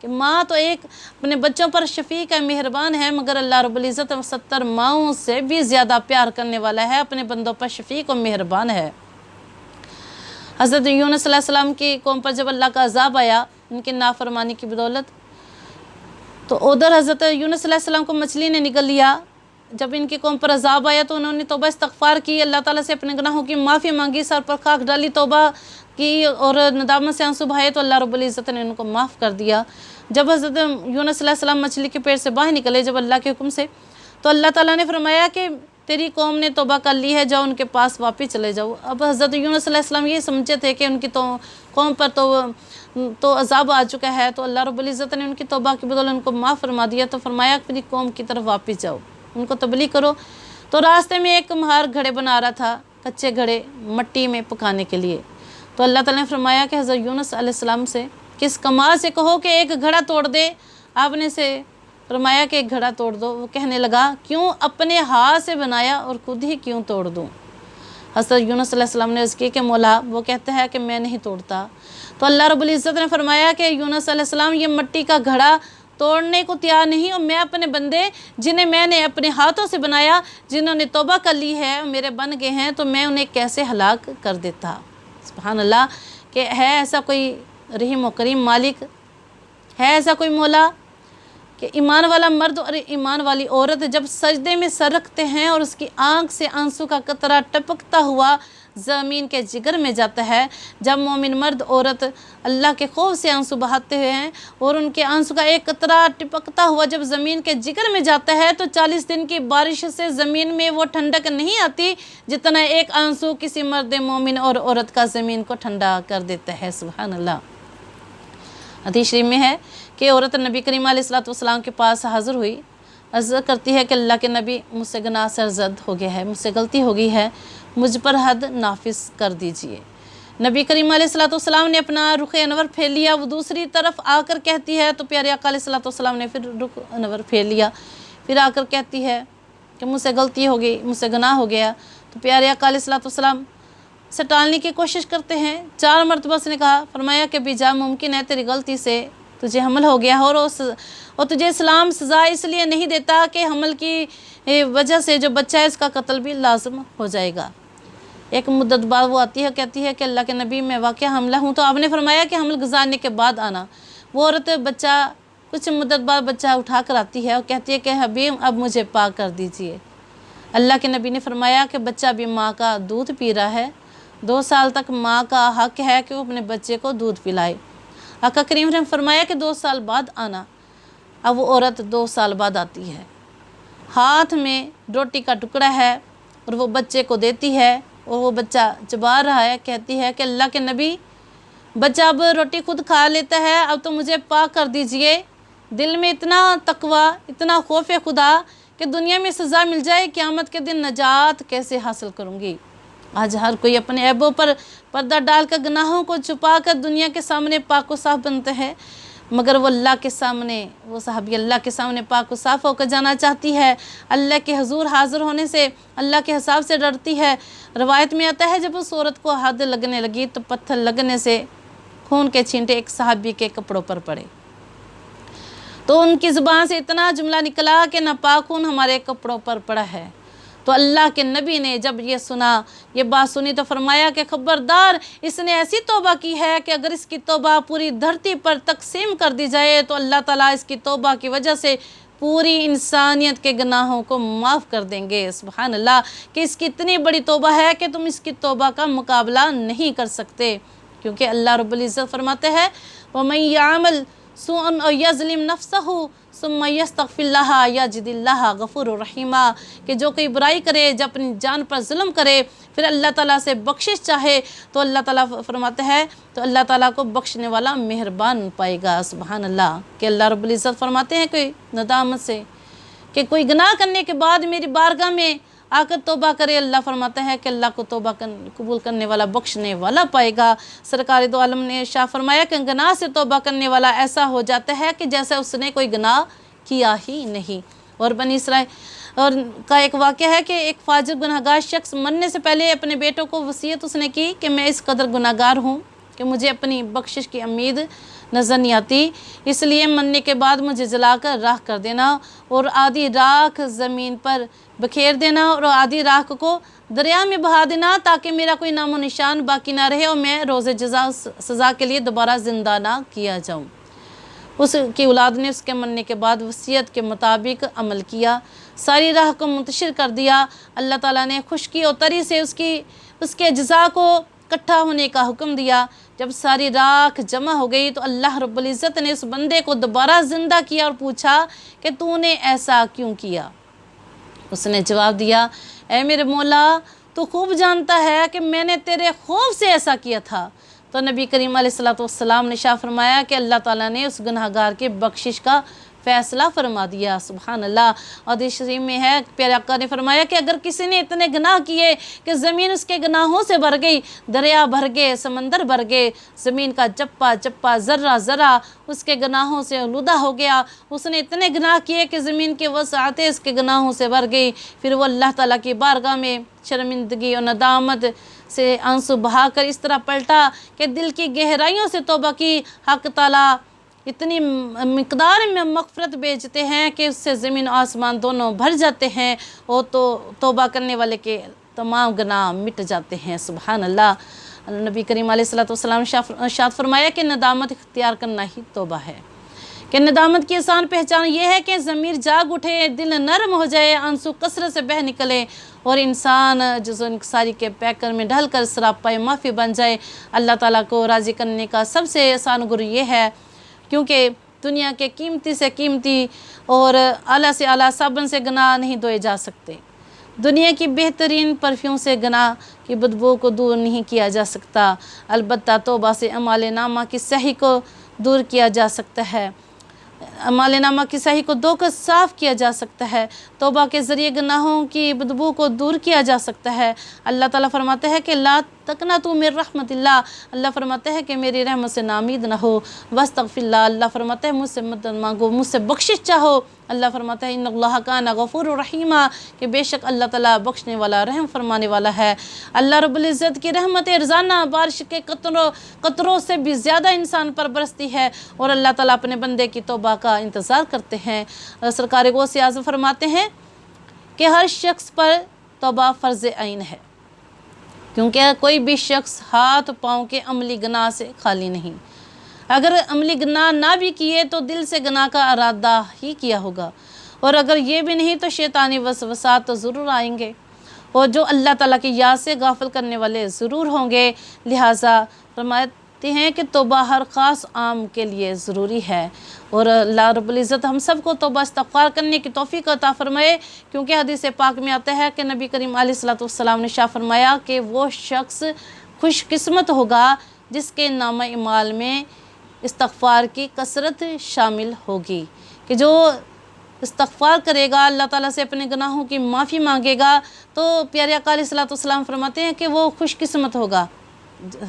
کہ ماں تو ایک اپنے بچوں پر شفیق ہے، مہربان ہے، مگر اللہ رب العزت 70 ماؤں سے بھی زیادہ پیار کرنے والا ہے، اپنے بندوں پر شفیق و مہربان ہے۔ حضرت یونس علیہ السلام کی قوم پر جب اللہ کا عذاب آیا ان کی نافرمانی کی بدولت، تو ادھر حضرت یونس علیہ السلام کو مچھلی نے نگل لیا۔ جب ان کی قوم پر عذاب آیا تو انہوں نے توبہ استغفار کی، اللہ تعالیٰ سے اپنے گناہوں کی معافی مانگی، سر پر خاک ڈالی، توبہ کی اور ندامت سے آنسو بہائے، تو اللہ رب العزت نے ان کو معاف کر دیا۔ جب حضرت یونس علیہ السلام مچھلی کے پیٹ سے باہر نکلے جب اللہ کے حکم سے، تو اللہ تعالیٰ نے فرمایا کہ تیری قوم نے توبہ کر لی ہے، جاؤ ان کے پاس واپس چلے جاؤ۔ اب حضرت یونس علیہ السلام یہ سمجھے تھے کہ ان کی قوم پر تو عذاب آ چکا ہے، تو اللہ رب العزت نے ان کی توبہ کی بدولت ان کو معاف فرما دیا، تو فرمایا کہ اپنی قوم کی طرف واپس جاؤ، ان کو تبلیغ کرو۔ تو راستے میں ایک مہار گھڑے بنا رہا تھا، کچے گھڑے مٹی میں پکانے کے لیے، تو اللہ تعالیٰ نے فرمایا کہ حضرت یونس علیہ السلام سے کس کمال سے کہو کہ ایک گھڑا توڑ دے۔ آپ نے سے فرمایا کہ ایک گھڑا توڑ دو۔ وہ کہنے لگا کیوں اپنے ہاتھ سے بنایا اور خود ہی کیوں توڑ دوں۔ حضرت یونس علیہ السلام نے عرض کی کہ مولا، وہ کہتا ہے کہ میں نہیں توڑتا۔ تو اللہ رب العزت نے فرمایا کہ یونس علیہ السلام یہ مٹی کا گھڑا توڑنے کو تیار نہیں، اور میں اپنے بندے جنہیں میں نے اپنے ہاتھوں سے بنایا، جنہوں نے توبہ کر لی ہے، میرے بن گئے ہیں، تو میں انہیں کیسے ہلاک کر دیتا۔ سبحان اللہ، کہ ہے ایسا کوئی رحیم و کریم مالک، ہے ایسا کوئی مولا کہ ایمان والا مرد اور ایمان والی عورت جب سجدے میں سر رکھتے ہیں اور اس کی آنکھ سے آنسو کا قطرہ ٹپکتا ہوا زمین کے جگر میں جاتا ہے، جب مومن مرد عورت اللہ کے خوف سے آنسو بہاتے ہوئے ہیں اور ان کے آنسو کا ایک قطرہ ٹپکتا ہوا جب زمین کے جگر میں جاتا ہے، تو 40 دن کی بارش سے زمین میں وہ ٹھنڈک نہیں آتی جتنا ایک آنسو کسی مرد مومن اور عورت کا زمین کو ٹھنڈا کر دیتا ہے۔ سبحان اللہ۔ حدیث شریف میں ہے کہ عورت نبی کریم علیہ السلام کے پاس حاضر ہوئی، عرض کرتی ہے کہ اللہ کے نبی، مجھ سے گناہ سرزد ہو گیا ہے، مجھ سے غلطی ہو گئی ہے، مجھ پر حد نافذ کر دیجئے۔ نبی کریم علیہ السلام نے اپنا رخ انور پھیر لیا، وہ دوسری طرف آ کر کہتی ہے، تو پیارے آقا علیہ السلام نے پھر رخ انور پھیر لیا، پھر آ کر کہتی ہے کہ مجھ سے غلطی ہو گئی، مجھ سے گناہ ہو گیا۔ تو پیارے آقا علیہ السلام سے ٹالنے کی کوشش کرتے ہیں، 4 مرتبہ اس نے کہا، فرمایا کہ بیجا ممکن ہے تیری غلطی سے تجھے حمل ہو گیا اور تجھے اسلام سزا اس لیے نہیں دیتا کہ حمل کی وجہ سے جو بچہ ہے اس کا قتل بھی لازم ہو جائے گا۔ ایک مدت بعد وہ آتی ہے، کہتی ہے کہ اللہ کے نبی میں واقعہ حملہ ہوں، تو آپ نے فرمایا کہ حمل گزارنے کے بعد آنا۔ وہ عورت بچہ کچھ مدت بعد بچہ اٹھا کر آتی ہے اور کہتی ہے کہ حبیب اب مجھے پاک کر دیجئے۔ اللہ کے نبی نے فرمایا کہ بچہ بھی ماں کا دودھ پی رہا ہے، 2 سال تک ماں کا حق ہے کہ وہ اپنے بچے کو دودھ پلائے۔ آقا کریم نے فرمایا کہ 2 سال بعد آنا۔ اب وہ عورت 2 سال بعد آتی ہے، ہاتھ میں روٹی کا ٹکڑا ہے اور وہ بچے کو دیتی ہے اور وہ بچہ چبا رہا ہے، کہتی ہے کہ اللہ کے نبی، بچہ اب روٹی خود کھا لیتا ہے، اب تو مجھے پاک کر دیجئے۔ دل میں اتنا تقوی، اتنا خوف خدا کہ دنیا میں سزا مل جائے، قیامت کے دن نجات کیسے حاصل کروں گی۔ آج ہر کوئی اپنے عیبوں پر پردہ ڈال کر گناہوں کو چھپا کر دنیا کے سامنے پاک و صاف بنتے ہیں، مگر وہ اللہ کے سامنے، وہ صحابی اللہ کے سامنے پاک و صاف ہو کر جانا چاہتی ہے، اللہ کے حضور حاضر ہونے سے، اللہ کے حساب سے ڈرتی ہے۔ روایت میں آتا ہے جب اس عورت کو حد لگنے لگی تو پتھر لگنے سے خون کے چھینٹے ایک صحابی کے کپڑوں پر پڑے، تو ان کی زبان سے اتنا جملہ نکلا کہ ناپاک خون ہمارے کپڑوں پر پڑا ہے۔ تو اللہ کے نبی نے جب یہ سنا، یہ بات سنی، تو فرمایا کہ خبردار، اس نے ایسی توبہ کی ہے کہ اگر اس کی توبہ پوری دھرتی پر تقسیم کر دی جائے تو اللہ تعالیٰ اس کی توبہ کی وجہ سے پوری انسانیت کے گناہوں کو معاف کر دیں گے۔ سبحان اللہ، کہ اس کی اتنی بڑی توبہ ہے کہ تم اس کی توبہ کا مقابلہ نہیں کر سکتے، کیونکہ اللہ رب العزت فرماتے ہیں وَمَن يَعْمَلْ سُوءًا أَوْ يَظْلِمْ نَفْسَهُ ثُمَّ يَسْتَغْفِرِ اللَّهَ يَجِدِ اللَّهَ غَفُورًا رَحِيمًا، کہ جو کوئی برائی کرے، جب اپنی جان پر ظلم کرے، پھر اللہ تعالیٰ سے بخشش چاہے، تو اللہ تعالیٰ فرماتے ہیں تو اللہ تعالیٰ کو بخشنے والا مہربان پائے گا۔ سبحان اللہ، کہ اللہ رب العزت فرماتے ہیں کوئی ندامت سے کہ کوئی گناہ کرنے کے بعد میری بارگاہ میں آ کر توبہ کرے، اللہ فرماتا ہے کہ اللہ کو توبہ قبول کرنے والا بخشنے والا پائے گا۔ سرکار دو عالم نے ارشاد فرمایا کہ گناہ سے توبہ کرنے والا ایسا ہو جاتا ہے کہ جیسے اس نے کوئی گناہ کیا ہی نہیں۔ اور بنی اسرائیل اور کا ایک واقعہ ہے کہ ایک فاجر گناہگار شخص مرنے سے پہلے اپنے بیٹوں کو وصیت اس نے کی کہ میں اس قدر گناہگار ہوں کہ مجھے اپنی بخشش کی امید نظر نہیں آتی، اس لیے مرنے کے بعد مجھے جلا کر راکھ کر دینا اور آدھی راکھ زمین پر بکھیر دینا اور آدھی راکھ کو دریا میں بہا دینا تاکہ میرا کوئی نام و نشان باقی نہ رہے اور میں روز جزا سزا کے لیے دوبارہ زندہ نہ کیا جاؤں۔ اس کی اولاد نے اس کے مرنے کے بعد وصیت کے مطابق عمل کیا، ساری راہ کو منتشر کر دیا۔ اللہ تعالیٰ نے خشکی اور تری سے اس کے اجزاء کو اکٹھا ہونے کا حکم دیا۔ جب ساری راکھ جمع ہو گئی تو اللہ رب العزت نے اس بندے کو دوبارہ زندہ کیا اور پوچھا کہ تو نے ایسا کیوں کیا؟ اس نے جواب دیا، اے میرے مولا، تو خوب جانتا ہے کہ میں نے تیرے خوف سے ایسا کیا تھا۔ تو نبی کریم علیہ السلام نے شاہ فرمایا کہ اللہ تعالیٰ نے اس گناہگار کے بخشش کا فیصلہ فرما دیا۔ سبحان اللہ۔ حدیث شریف میں ہے، پیارے آقا نے فرمایا کہ اگر کسی نے اتنے گناہ کیے کہ زمین اس کے گناہوں سے بھر گئی، دریا بھر گئے، سمندر بھر گئے، زمین کا چپا چپا ذرہ ذرہ اس کے گناہوں سے آلودہ ہو گیا، اس نے اتنے گناہ کیے کہ زمین کے وسعتیں اس کے گناہوں سے بھر گئی، پھر وہ اللہ تعالیٰ کی بارگاہ میں شرمندگی اور ندامت سے آنسو بہا کر اس طرح پلٹا کہ دل کی گہرائیوں سے توبہ کی، حق تعالیٰ اتنی مقدار میں مغفرت بھیجتے ہیں کہ اس سے زمین و آسمان دونوں بھر جاتے ہیں اور تو توبہ کرنے والے کے تمام گناہ مٹ جاتے ہیں۔ سبحان اللہ۔ نبی کریم علیہ السلام ارشاد فرمایا کہ ندامت اختیار کرنا ہی توبہ ہے، کہ ندامت کی آسان پہچان یہ ہے کہ ضمیر جاگ اٹھے، دل نرم ہو جائے، آنسو کثرت سے بہہ نکلے اور انسان جزو انکساری کے پیکر میں ڈھل کر سراپا معافی بن جائے۔ اللہ تعالیٰ کو راضی کرنے کا سب سے آسان گرو یہ ہے، کیونکہ دنیا کے قیمتی سے قیمتی اور اعلیٰ سے اعلیٰ صابن سے گناہ نہیں دھوئے جا سکتے، دنیا کی بہترین پرفیوم سے گناہ کی بدبو کو دور نہیں کیا جا سکتا، البتہ توبہ سے اعمال نامہ کی صحیح کو دور کیا جا سکتا ہے، اعمال نامہ کی صحیح کو دھو کر صاف کیا جا سکتا ہے، توبہ کے ذریعے گناہوں کی بدبو کو دور کیا جا سکتا ہے۔ اللہ تعالیٰ فرماتے ہیں کہ لا تقنطوا من رحمت اللہ، اللہ فرماتے ہیں کہ میری رحمت سے نامید نہ ہو، واستغفر اللہ، اللہ فرماتے ہیں مجھ سے مدد مانگو، مجھ سے بخشش چاہو، اللہ فرماتا ہے ان اللہ کان غفور رحیمہ، کہ بے شک اللہ تعالیٰ بخشنے والا رحم فرمانے والا ہے۔ اللہ رب العزت کی رحمت روزانہ بارش کے قطروں سے بھی زیادہ انسان پر برستی ہے اور اللہ تعالیٰ اپنے بندے کی توبہ کا انتظار کرتے ہیں۔ سرکار غوث اعظم فرماتے ہیں کہ ہر شخص پر توبہ فرض عین ہے، کیونکہ کوئی بھی شخص ہاتھ پاؤں کے عملی گناہ سے خالی نہیں۔ اگر عملی گناہ نہ بھی کیے تو دل سے گناہ کا ارادہ ہی کیا ہوگا، اور اگر یہ بھی نہیں تو شیطانی وسوسات تو ضرور آئیں گے، اور جو اللہ تعالیٰ کی یاد سے غافل کرنے والے ضرور ہوں گے۔ لہٰذا فرماتے ہیں کہ توبہ ہر خاص عام کے لیے ضروری ہے، اور اللہ رب العزت ہم سب کو توبہ استغفار کرنے کی توفیق عطا فرمائے، کیونکہ حدیث پاک میں آتا ہے کہ نبی کریم علیہ السلام نے شاہ فرمایا کہ وہ شخص خوش قسمت ہوگا جس کے نامہ اعمال میں استغفار کی کثرت شامل ہوگی، کہ جو استغفار کرے گا، اللہ تعالیٰ سے اپنے گناہوں کی معافی مانگے گا، تو پیارے آقا علیہ السلام فرماتے ہیں کہ وہ خوش قسمت ہوگا۔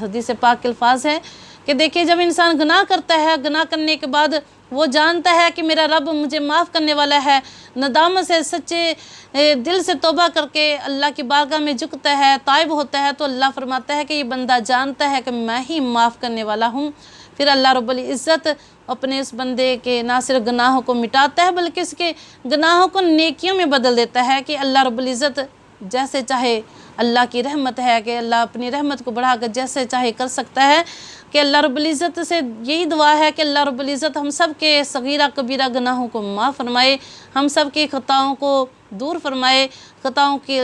حدیث پاک کے الفاظ ہے کہ دیکھیں جب انسان گناہ کرتا ہے، گناہ کرنے کے بعد وہ جانتا ہے کہ میرا رب مجھے معاف کرنے والا ہے، ندامت سے سچے دل سے توبہ کر کے اللہ کی بارگاہ میں جھکتا ہے، تائب ہوتا ہے، تو اللہ فرماتا ہے کہ یہ بندہ جانتا ہے کہ میں ہی معاف کرنے والا ہوں۔ پھر اللہ رب العزت اپنے اس بندے کے نہ صرف گناہوں کو مٹاتا ہے بلکہ اس کے گناہوں کو نیکیوں میں بدل دیتا ہے، کہ اللہ رب العزت جیسے چاہے، اللہ کی رحمت ہے کہ اللہ اپنی رحمت کو بڑھا کر جیسے چاہے کر سکتا ہے، کہ اللہ رب العزت سے یہی دعا ہے کہ اللہ رب العزت ہم سب کے صغیرہ کبیرہ گناہوں کو معاف فرمائے، ہم سب کی خطاؤں کو دور فرمائے، خطاؤں کی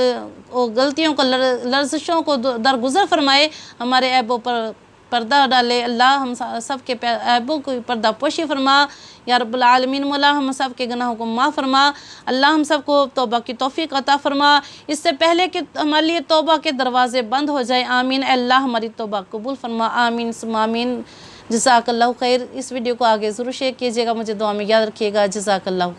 غلطیوں کو لرزشوں کو درگزر فرمائے، ہمارے عیبوں پر پردہ ڈالے، اللہ ہم سب کے عیبوں کو پردہ پوشی فرما، یا رب العالمین مولا ہم سب کے گناہوں کو معاف فرما، اللہ ہم سب کو توبہ کی توفیق عطا فرما، اس سے پہلے کہ ہمارے لیے توبہ کے دروازے بند ہو جائے، آمین۔ اے اللہ ہماری توبہ قبول فرما، آمین ثم آمین۔ جزاک اللہ خیر۔ اس ویڈیو کو آگے ضرور شیئر کیجیے گا، مجھے دعا میں یاد رکھیے گا۔ جزاک اللہ۔